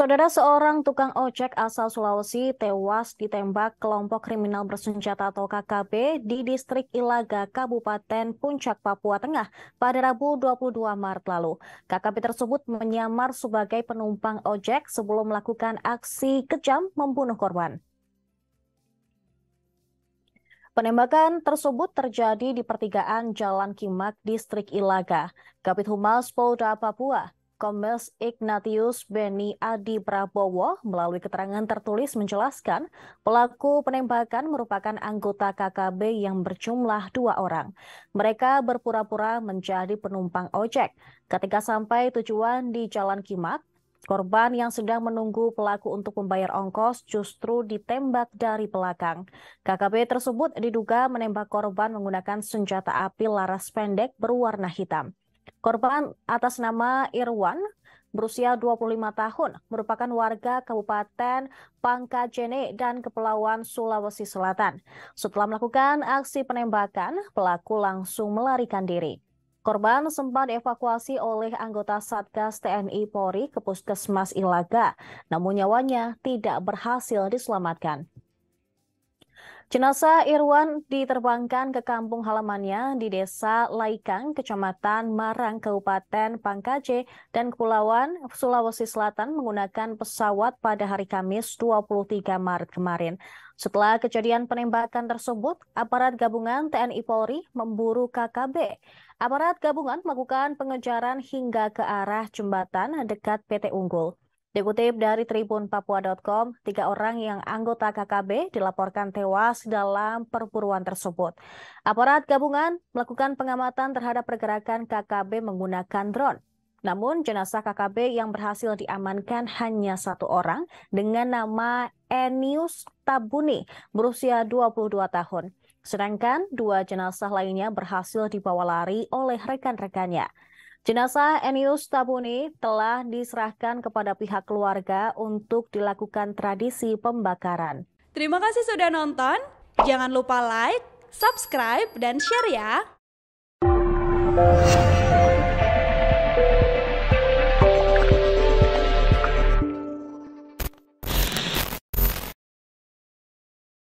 Saudara seorang tukang ojek asal Sulawesi tewas ditembak kelompok kriminal bersenjata atau KKB di distrik Ilaga, Kabupaten Puncak, Papua Tengah pada Rabu 22 Maret lalu. KKB tersebut menyamar sebagai penumpang ojek sebelum melakukan aksi kejam membunuh korban. Penembakan tersebut terjadi di pertigaan Jalan Kimak, Distrik Ilaga. Kabid Humas Polda Papua, Kombes Ignatius Beni Adi Prabowo melalui keterangan tertulis menjelaskan pelaku penembakan merupakan anggota KKB yang berjumlah 2 orang. Mereka berpura-pura menjadi penumpang ojek. Ketika sampai tujuan di Jalan Kimak, korban yang sedang menunggu pelaku untuk membayar ongkos justru ditembak dari belakang. KKB tersebut diduga menembak korban menggunakan senjata api laras pendek berwarna hitam. Korban atas nama Irwan berusia 25 tahun, merupakan warga Kabupaten Pangkajene dan Kepulauan Sulawesi Selatan. Setelah melakukan aksi penembakan, pelaku langsung melarikan diri. Korban sempat dievakuasi oleh anggota Satgas TNI Polri ke Puskesmas Ilaga, namun nyawanya tidak berhasil diselamatkan. Jenazah Irwan diterbangkan ke kampung halamannya di Desa Laikang, Kecamatan Marang, Kabupaten Pangkaje, dan Kepulauan Sulawesi Selatan menggunakan pesawat pada hari Kamis 23 Maret kemarin. Setelah kejadian penembakan tersebut, aparat gabungan TNI Polri memburu KKB. Aparat gabungan melakukan pengejaran hingga ke arah jembatan dekat PT Unggul. Dikutip dari tribunpapua.com, 3 orang yang anggota KKB dilaporkan tewas dalam perburuan tersebut. Aparat gabungan melakukan pengamatan terhadap pergerakan KKB menggunakan drone. Namun jenazah KKB yang berhasil diamankan hanya 1 orang dengan nama Enius Tabuni berusia 22 tahun. Sedangkan 2 jenazah lainnya berhasil dibawa lari oleh rekan-rekannya. Jenazah Enius Tabuni telah diserahkan kepada pihak keluarga untuk dilakukan tradisi pembakaran. Terima kasih sudah nonton. Jangan lupa like, subscribe, dan share ya.